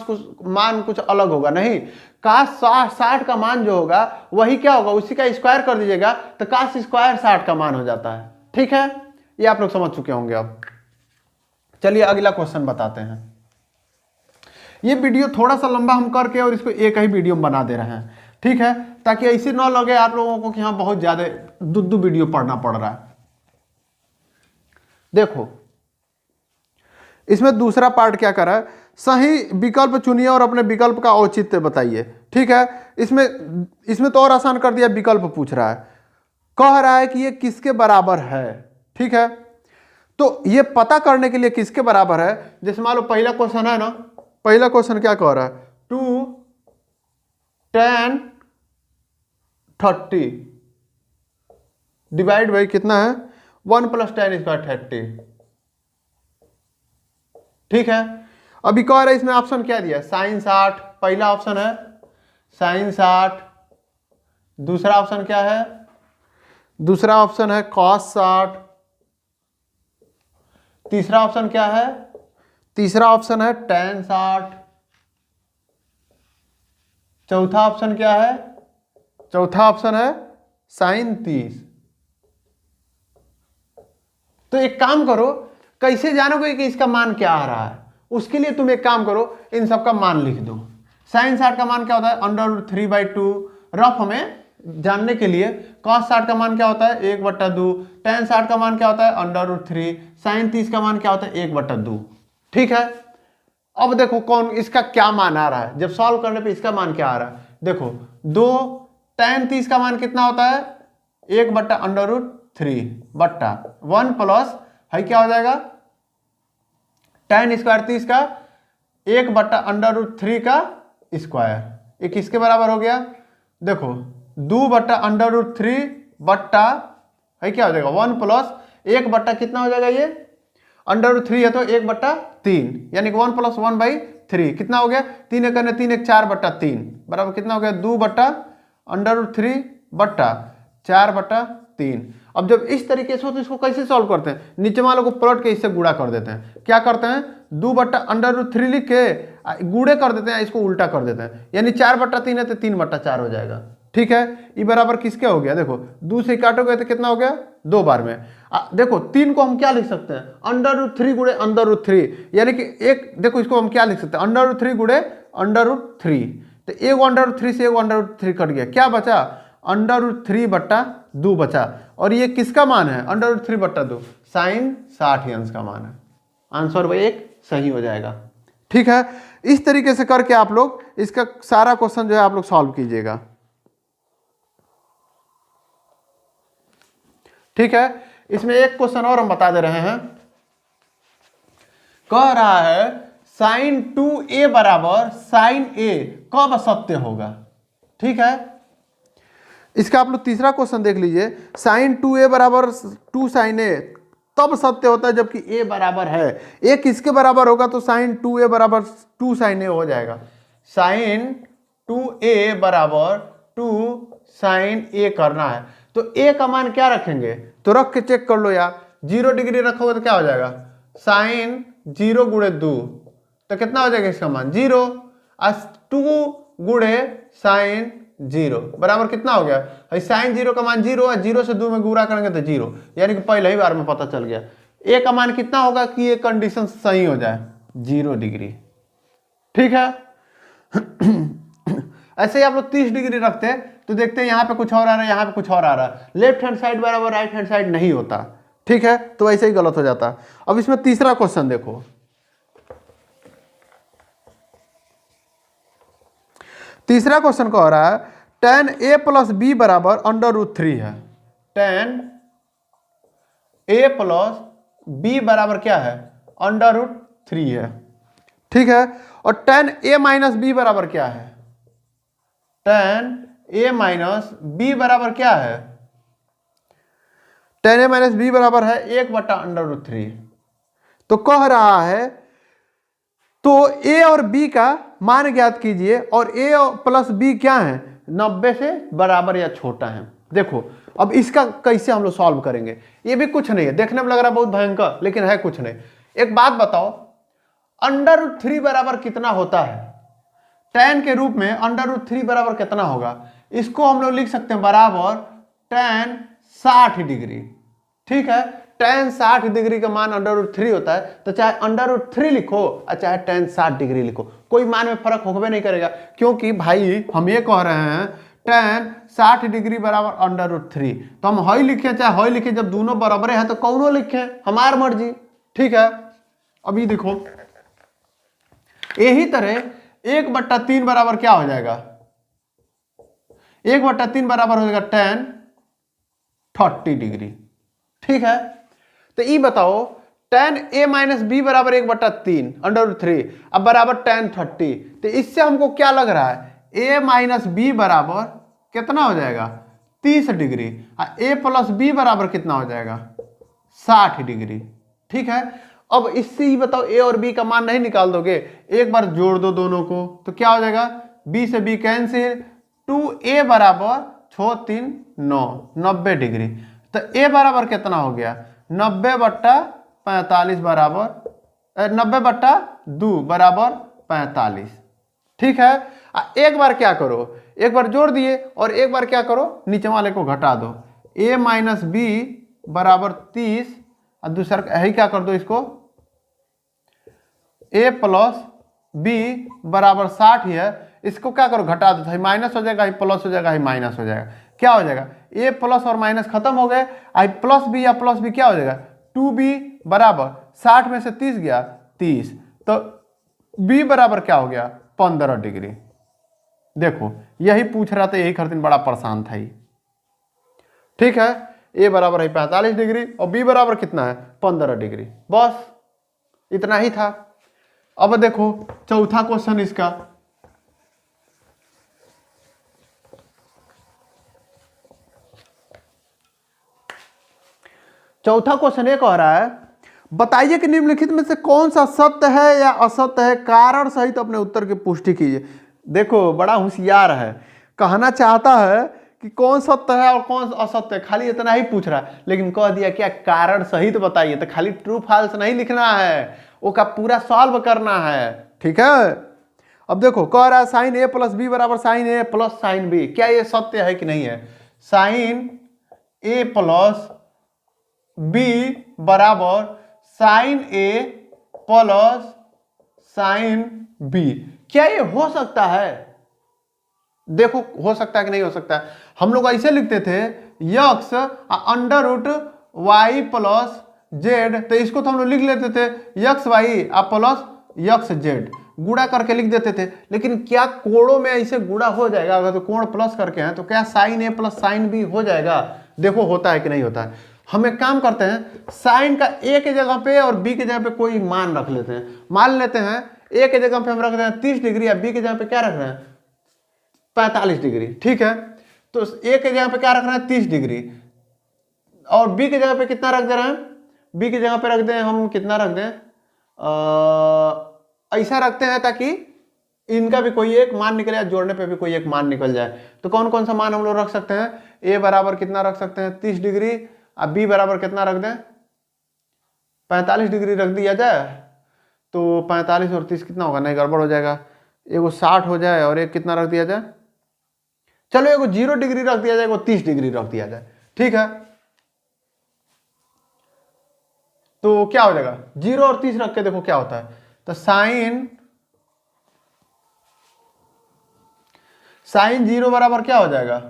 A: कुछ अलग होगा, नहीं। cos 60 का मान जो होगा वही क्या होगा उसी का स्क्वायर कर दीजिएगा तो cos स्क्वायर 60 का मान हो जाता है। ठीक है, ये आप लोग समझ चुके होंगे। अब चलिए अगला क्वेश्चन बताते हैं। ये वीडियो थोड़ा सा लंबा हम करके और इसको एक ही वीडियो में बना दे रहे हैं। ठीक है, ताकि ऐसे ना लगे आप लोगों को कि हाँ बहुत ज्यादा दो वीडियो पढ़ना पड़ रहा है। देखो इसमें दूसरा पार्ट क्या कर रहा है, सही विकल्प चुनिए और अपने विकल्प का औचित्य बताइए। ठीक है, इसमें तो और आसान कर दिया, विकल्प पूछ रहा है, कह रहा है कि ये किसके बराबर है। ठीक है, तो ये पता करने के लिए किसके बराबर है, जैसे मान लो पहला क्वेश्चन है ना, पहला क्वेश्चन क्या कह रहा है 2 10 30 डिवाइड बाई कितना है 1 + 10 ² 30। ठीक है, अभी कह रहा है इसमें ऑप्शन क्या दिया sin 60, पहला ऑप्शन है sin 60, दूसरा ऑप्शन क्या है, दूसरा ऑप्शन है cos 60, तीसरा ऑप्शन क्या है, तीसरा ऑप्शन है tan 60, चौथा ऑप्शन क्या है, चौथा ऑप्शन है sin 30। तो एक काम करो, कैसे जानोगे कि इसका मान क्या आ रहा है, उसके लिए तुम एक काम करो इन सब का मान लिख दो। sin 60 का मान क्या होता है √3/2, रफ हमें जानने के लिए। cos 60 का मान क्या होता है 1/2, tan 60 का मान क्या होता है √3, sin 30 का मान क्या होता है 1/2। ठीक है, अब देखो कौन इसका क्या मान आ रहा है, जब सॉल्व करने पे इसका मान क्या आ रहा है। देखो 2 tan 30 का मान कितना होता है 1/√3 बट्टा 1 प्लस है क्या हो जाएगा tan स्क्वायर 30 का 1/√3 का स्क्वायर, ये किसके बराबर हो गया, देखो 2/√3 बट्टा है क्या हो जाएगा 1 प्लस 1 बट्टा कितना हो जाएगा ये √3 है तो 1/3, यानी कि 1 + 1/3 कितना हो गया 3 × 3 = 4/3 बराबर कितना हो गया 2/√3 बट्टा 4/3। अब जब इस तरीके से हो तो इसको कैसे सॉल्व करते हैं, नीचे वालों को पलट के इससे गुणा कर देते हैं। क्या करते हैं 2/√3 लिख के गुणे कर देते हैं, इसको उल्टा कर देते हैं, यानी 4/3 है तो 3/4 हो जाएगा। ठीक है, ये बराबर किसके हो गया, देखो 2 से काटोगे तो कितना हो गया 2 बार में। देखो 3 को हम क्या लिख सकते हैं √3 गुणे √3, यानी कि एक देखो इसको हम क्या लिख सकते हैं √3 गुणे √3, तो एक √3 से एक √3 कट गया, क्या बचा √3/2 बचा, और ये किसका मान है √3/2 sin 60 अंश का मान है। आंसर वो एक सही हो जाएगा। ठीक है, इस तरीके से करके आप लोग इसका सारा क्वेश्चन जो है आप लोग सॉल्व कीजिएगा। ठीक है, इसमें एक क्वेश्चन और हम बता दे रहे हैं, कह रहा है sin 2a बराबर sin a कब सत्य होगा। ठीक है, इसका आप लोग तीसरा क्वेश्चन देख लीजिए, sin 2a बराबर 2 sin a तब सत्य होता है जबकि a बराबर है, a किसके बराबर होगा तो sin 2a बराबर 2 sin a हो जाएगा। sin 2a बराबर 2 sin a करना है तो a का मान क्या रखेंगे, तो रख के चेक कर लो यार, 0 डिग्री रखोगे तो क्या हो जाएगा sin 0 गुणे 2 तो कितना हो जाएगा इसका मान 0, 2 गुणे sin 0 बराबर कितना हो गया, sin 0 का मान 0 है, 0 से 2 में गुणा करेंगे तो 0, यानी कि पहले ही बार में पता चल गया a का मान कितना होगा कि ये कंडीशन सही हो जाए 0 डिग्री। ठीक है, ऐसे ही आप लोग 30 डिग्री रखते हैं तो देखते हैं यहाँ पे कुछ और आ रहा है, यहाँ पे कुछ और आ रहा है, लेफ्ट हैंड साइड बराबर राइट हैंड साइड नहीं होता। ठीक है, तो ऐसे ही गलत हो जाता। अब इसमें तीसरा क्वेश्चन देखो, तीसरा क्वेश्चन कह रहा है tan a प्लस बी बराबर √3 है। tan a प्लस बी बराबर क्या है? √3 है। ठीक है, और tan a माइनस बी बराबर क्या है? tan a माइनस बी बराबर क्या है? tan a माइनस बी बराबर है 1/√3। तो कह रहा है तो a और b का मान ज्ञात कीजिए और a प्लस b क्या है? 90 से बराबर या छोटा है। देखो अब इसका कैसे हम लोग सॉल्व करेंगे, ये भी कुछ नहीं है, देखने में लग रहा है बहुत भयंकर लेकिन है कुछ नहीं। एक बात बताओ, √3 बराबर कितना होता है? tan के रूप में √3 बराबर कितना होगा? इसको हम लोग लिख सकते हैं बराबर tan 60 डिग्री। ठीक है, tan 60 डिग्री का मान √3 होता है, तो चाहे √3 लिखो और चाहे tan 60 डिग्री लिखो, कोई मान में फर्क होगा नहीं करेगा, क्योंकि भाई हम ये कह रहे हैं tan 60 डिग्री बराबर √3, तो हम हई लिखे चाहे हई लिखे, जब दोनों बराबर है तो कौनो लिखे, हमार मर्जी। ठीक है, अभी देखो यही तरह 1/3 बराबर क्या हो जाएगा? 1/3 बराबर हो जाएगा tan 30 डिग्री। ठीक है, तो ये बताओ tan a माइनस बी बराबर 1/3 √3 अब बराबर tan 30, तो इससे हमको क्या लग रहा है? a माइनस बी बराबर कितना हो जाएगा? 30 डिग्री। a प्लस बी बराबर कितना हो जाएगा? 60 डिग्री। ठीक है, अब इससे ही बताओ a और b का मान नहीं निकाल दोगे, एक बार जोड़ दो दोनों को तो क्या हो जाएगा? b से b कैंसिल, 2a बराबर 6 3 9 90 डिग्री। तो a बराबर कितना हो गया? 90/45 बराबर 90/2 बराबर 45। ठीक है, एक बार क्या करो, एक बार जोड़ दिए और एक बार क्या करो, नीचे वाले को घटा दो, a माइनस बी बराबर 30 और दूसरा यही क्या कर दो, इसको a प्लस बी बराबर 60 है, इसको क्या करो घटा दो, माइनस हो जाएगा, प्लस हो जाएगा, माइनस हो जाएगा, क्या हो जाएगा? a प्लस और माइनस खत्म हो गए, आई प्लस बी या प्लस बी क्या हो जाएगा? 2b बराबर 60 में से 30 गया 30, तो b बराबर क्या हो गया? 15 डिग्री। देखो यही पूछ रहा था, यही खरतीन बड़ा परेशान था ही। ठीक है, a बराबर है 45 डिग्री और b बराबर कितना है? 15 डिग्री। बस इतना ही था। अब देखो चौथा क्वेश्चन इसका, चौथा क्वेश्चन ये कह रहा है बताइए कि निम्नलिखित में से कौन सा सत्य है या असत्य है, कारण सहित अपने उत्तर की पुष्टि कीजिए। देखो बड़ा होशियार है, कहना चाहता है कि कौन सत्य है और कौन असत्य है, खाली इतना ही पूछ रहा है, लेकिन कह दिया क्या? कारण सहित बताइए। तो खाली ट्रू फॉल्स नहीं लिखना है, वो का पूरा सॉल्व करना है। ठीक है, अब देखो कह रहा है साइन a प्लस बी बराबर sine a plus sine B, क्या ये सत्य है कि नहीं है? साइन a प्लस बी बराबर sine a plus sine B, क्या ये हो सकता है? देखो हो सकता है कि नहीं हो सकता है। हम लोग ऐसे लिखते थे यक्स √y प्लस जेड, तो इसको तो हम लोग लिख लेते थे x y plus x z, गुणा करके लिख देते थे। लेकिन क्या कोणों में ऐसे गुणा हो जाएगा? अगर तो कोण प्लस करके हैं तो क्या sine a plus sine B हो जाएगा? देखो होता है कि नहीं होता है। हम एक काम करते हैं, साइन का a के जगह पे और b के जगह पे कोई मान रख लेते हैं। मान लेते हैं a के जगह पे हम रख रहे हैं 30 डिग्री या b के जगह पे क्या रख रहे हैं? 45 डिग्री। ठीक है, तो a के जगह पे क्या रख रहे हैं? 30 डिग्री, और b के जगह पे कितना रख दे रहे हैं? b की जगह पे रख दें हम, कितना रख दें? ऐसा रखते हैं ताकि इनका भी कोई एक मान निकले या जोड़ने पे भी कोई एक मान निकल जाए। तो कौन कौन सा मान हम लोग रख सकते हैं? a बराबर कितना रख सकते हैं? 30 डिग्री। अब b बराबर कितना रख दें? 45 डिग्री रख दिया जाए तो 45 और 30 कितना होगा? नहीं गड़बड़ हो जाएगा, एगो 60 हो जाए और एक कितना रख दिया जाए? चलो एगो 0 डिग्री रख दिया जाए, एगो 30 डिग्री रख दिया जाए। ठीक है, तो क्या हो जाएगा? 0 और 30 रख के देखो क्या होता है। तो साइन 0 बराबर क्या हो जाएगा,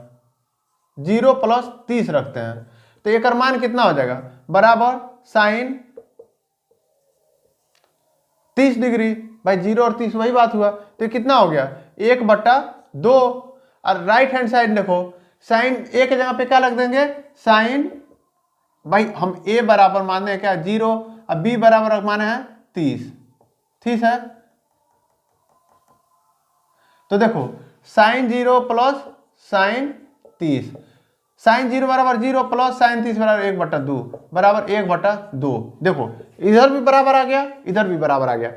A: 0 प्लस 30 रखते हैं, तो एक मान कितना हो जाएगा, बराबर साइन 30 डिग्री। भाई 0 और 30 वही बात हुआ, तो कितना हो गया, 1/2। और राइट हैंड साइड देखो, साइन ए के जगह पे क्या रख देंगे, साइन, भाई हम ए बराबर माने हैं क्या, 0, और बी बराबर माने हैं 30, ठीक है। तो देखो साइन 0 प्लस साइन 30, साइन 0 बराबर 0 प्लस साइन 30 बराबर 1/2 बराबर 1/2। देखो इधर भी बराबर आ गया, इधर भी बराबर आ गया।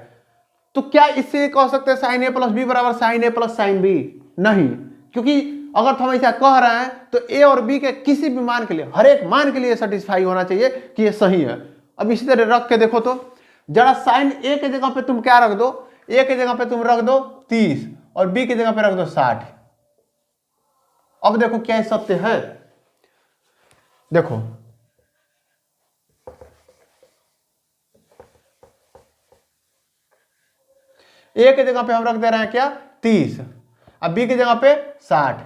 A: तो क्या इससे कह सकते हैं साइन ए प्लस बी बराबर साइन ए प्लस साइन बी? नहीं, क्योंकि अगर हम ऐसा कह रहे हैं तो ए और बी के किसी भी मान के लिए, हर एक मान के लिए सेटिस्फाई होना चाहिए कि ये सही है। अब इसी तरह रख के देखो तो, जरा साइन ए के जगह पे तुम क्या रख दो, ए के जगह पे तुम रख दो 30 और बी के जगह पे रख दो 60। अब देखो क्या सत्य है, देखो ए के जगह पे हम रख दे रहे हैं क्या, 30, अब बी की जगह पे 60,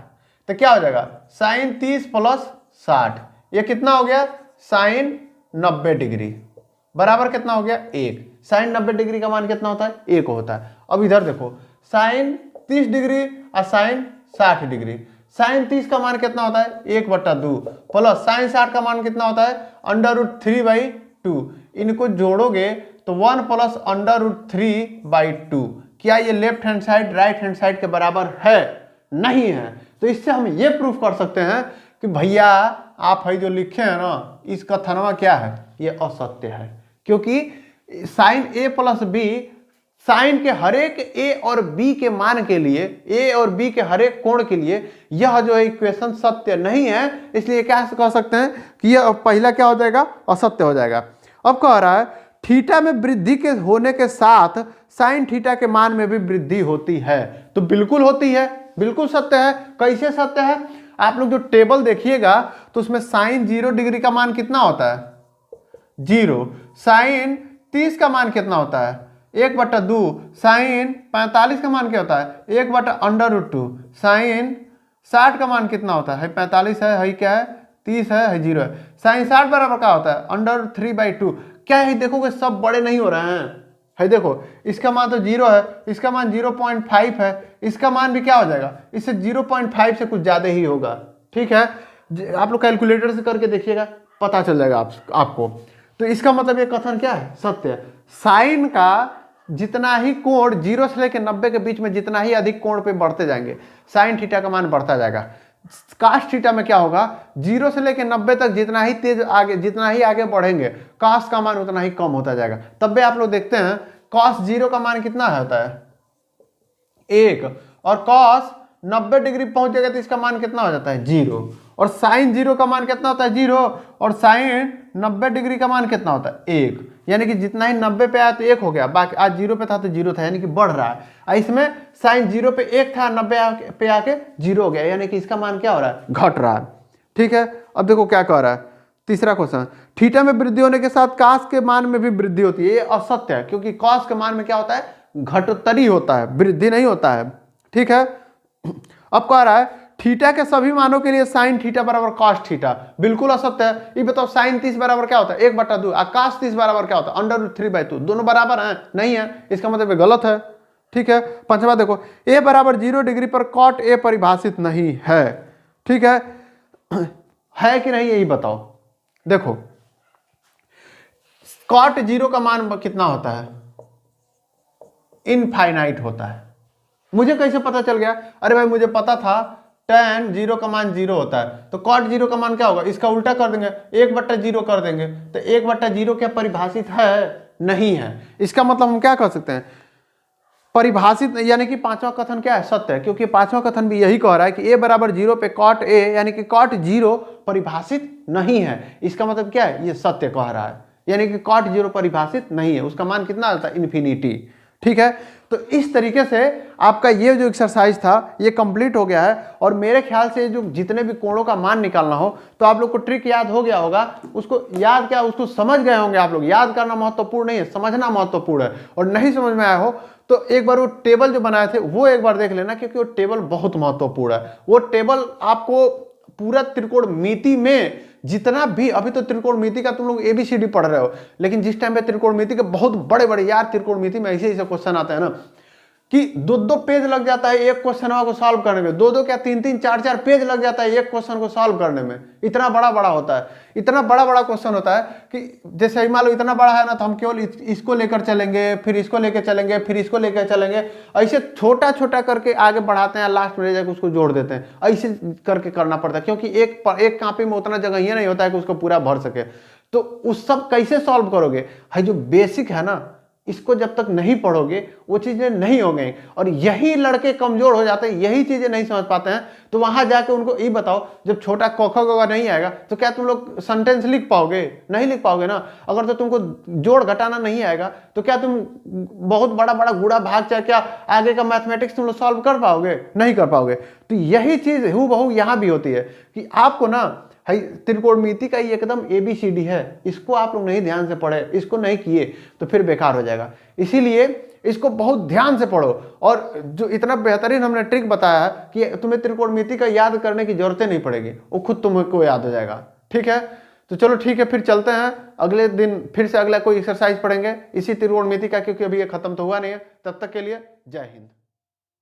A: तो क्या हो जाएगा साइन 30 प्लस 60, ये कितना हो गया, साइन 90 डिग्री बराबर कितना हो गया, 1। साइन 90 डिग्री का मान कितना होता है, 1 होता है। अब इधर देखो साइन 30 डिग्री और साइन 60 डिग्री, साइन 30 का मान कितना होता है, 1/2 प्लस साइन 60 का मान कितना होता है, √3/2। इनको जोड़ोगे तो 1 प्लस √3/2। क्या ये left hand side right hand side के बराबर है? नहीं है। तो इससे हम ये प्रूफ कर सकते हैं कि भैया आप है जो लिखे हैं ना, इस कथनवा क्या है, ये असत्य है। क्योंकि साइन ए प्लस बी, साइन के हरेक ए और बी के मान के लिए, ए और बी के हरेक कोण के लिए यह जो है इक्वेशन सत्य नहीं है। इसलिए क्या कह सकते हैं कि यह पहला क्या हो जाएगा, असत्य हो जाएगा। अब कह रहा है थीटा में वृद्धि के होने के साथ साइन थीटा के मान में भी वृद्धि होती है। तो बिल्कुल होती है, बिल्कुल सत्य है। कैसे सत्य है, आप लोग जो टेबल देखिएगा तो उसमें साइन 0 डिग्री का मान कितना होता है, 0। साइन 30 का मान कितना होता है, 1/2। साइन 45 का मान क्या होता है, 1/√2। साइन 60 का मान कितना होता है, 45 है क्या है, 30 है 0 है। साइन 60 बराबर क्या होता है, √3/2। क्या है, देखोगे सब बड़े नहीं हो रहे हैं, है देखो इसका मान तो 0 है, इसका मान 0.5 है, इसका मान भी क्या हो जाएगा, इससे 0.5 से कुछ ज़्यादा ही होगा। ठीक है, आप लोग कैलकुलेटर से करके देखिएगा, पता चल जाएगा आपको। तो इसका मतलब ये कथन क्या है, सत्य है। साइन का जितना ही कोण 0 से लेकर 90 के बीच में जितना ही अधिक कोण पे बढ़ते जाएंगे, साइन थीटा का मान बढ़ता जाएगा। कास थीटा में क्या होगा, 0 से लेकर 90 तक जितना ही तेज आगे, जितना ही आगे बढ़ेंगे, कास का मान उतना ही कम होता जाएगा। तब भी आप लोग देखते हैं कॉस 0 का मान कितना होता है, 1, और कॉस 90 डिग्री पहुंच जाएगा तो इसका मान कितना हो जाता है, 0। और साइन 0 का मान कितना होता है, 0, और साइन 90 डिग्री का मान कितना होता है, 1। यानी कि जितना ही 90 पे आया तो 1 हो गया, बाकी आज 0 पे था तो 0 था, यानी कि बढ़ रहा है। इसमें साइन 0 पे 1 था, 90 पे आके 0 हो गया, यानी कि इसका मान क्या हो रहा है, घट रहा है। ठीक है, अब देखो क्या कह रहा है, तीसरा क्वेश्चन, थीटा में वृद्धि होने के साथ कास के मान में भी वृद्धि होती है। ये असत्य है, क्योंकि कॉस के मान में क्या होता है, घटोत्तरी होता है, वृद्धि नहीं होता है। ठीक है, अब कह रहा है थीटा के सभी मानों के लिए साइन थीटा बराबर कॉस थीटा, बिल्कुल असत्य है। ये बताओ साइन 30 बराबर क्या होता है, 1/2, और कॉस 30 बराबर क्या होता है, √3/2। दोनों बराबर हैं, नहीं है, इसका मतलब गलत है। ठीक है, पांचवा देखो, ए बराबर 0 डिग्री पर कॉट ए परिभाषित नहीं है। ठीक है कि नहीं, यही बताओ। देखो कॉट 0 का मान कितना होता है, इनफाइनाइट होता है। मुझे कैसे पता चल गया, अरे भाई मुझे पता था tan 0 का मान 0 होता है, तो cot 0 का मान क्या होगा, इसका उल्टा कर देंगे, 1/0 कर देंगे, तो 1/0 क्या परिभाषित है, नहीं है। इसका मतलब हम क्या कर सकते हैं, परिभाषित, यानी कि पांचवा कथन क्या है, सत्य है। क्योंकि पांचवा कथन भी यही कह रहा है कि a बराबर 0 पे cot a, यानी कि cot 0 परिभाषित नहीं है। इसका मतलब क्या है, ये सत्य कह रहा है, यानी कि cot 0 परिभाषित नहीं है, उसका मान कितना आता है, इन्फिनिटी। ठीक है, तो इस तरीके से आपका ये जो एक्सरसाइज था ये कंप्लीट हो गया है। और मेरे ख्याल से जो जितने भी कोणों का मान निकालना हो तो आप लोग को ट्रिक याद हो गया होगा, उसको याद क्या उसको समझ गए होंगे आप लोग। याद करना महत्वपूर्ण नहीं है, समझना महत्वपूर्ण है। और नहीं समझ में आया हो तो एक बार वो टेबल जो बनाए थे वो एक बार देख लेना, क्योंकि वो टेबल बहुत महत्वपूर्ण है। वो टेबल आपको पूरा त्रिकोणमिति में जितना भी, अभी तो त्रिकोणमिति का तुम लोग एबीसीडी पढ़ रहे हो, लेकिन जिस टाइम पे त्रिकोणमिति के बहुत बड़े बड़े, यार त्रिकोणमिति में ऐसे ऐसे क्वेश्चन आते हैं ना कि 2-2 पेज लग जाता है एक क्वेश्चन को सॉल्व करने में, 2-2 क्या 3-3 4-4 पेज लग जाता है एक क्वेश्चन को सॉल्व करने में। इतना बड़ा बड़ा होता है, इतना बड़ा बड़ा क्वेश्चन होता है कि जैसे मान लो इतना बड़ा है ना, तो हम केवल इसको लेकर चलेंगे, फिर इसको लेकर चलेंगे, फिर इसको लेकर चलेंगे, ऐसे छोटा छोटा करके आगे बढ़ाते हैं, लास्ट में जाकर उसको जोड़ देते हैं। ऐसे करके करना पड़ता है, क्योंकि एक कॉपी में उतना जगह ही नहीं होता है कि उसको पूरा भर सके। तो उस सब कैसे सॉल्व करोगे, है जो बेसिक है ना, इसको जब तक नहीं पढ़ोगे वो चीजें नहीं होंगी। और यही लड़के कमजोर हो जाते हैं, यही चीजें नहीं समझ पाते हैं। तो वहां जाके उनको ये बताओ, जब छोटा क ख ग नहीं आएगा तो क्या तुम लोग सेंटेंस लिख पाओगे? नहीं लिख पाओगे ना। अगर तो तुमको जोड़ घटाना नहीं आएगा तो क्या तुम बहुत बड़ा बड़ा गुणा भाग चाहे क्या आगे का मैथमेटिक्स तुम लोग सॉल्व कर पाओगे? नहीं कर पाओगे। तो यही चीज हूबहू यहां भी होती है कि आपको ना त्रिकोणमिति का ये एकदम एबीसीडी है, इसको आप लोग नहीं ध्यान से पढ़े, इसको नहीं किए तो फिर बेकार हो जाएगा। इसीलिए इसको बहुत ध्यान से पढ़ो। और जो इतना बेहतरीन हमने ट्रिक बताया है कि तुम्हें त्रिकोणमिति का याद करने की जरूरत नहीं पड़ेगी, वो खुद तुमको याद हो जाएगा। ठीक है, तो चलो ठीक है, फिर चलते हैं अगले दिन, फिर से अगला कोई एक्सरसाइज पढ़ेंगे इसी त्रिकोणमिति का, क्योंकि अभी ये खत्म तो हुआ नहीं है। तब तक के लिए जय हिंद।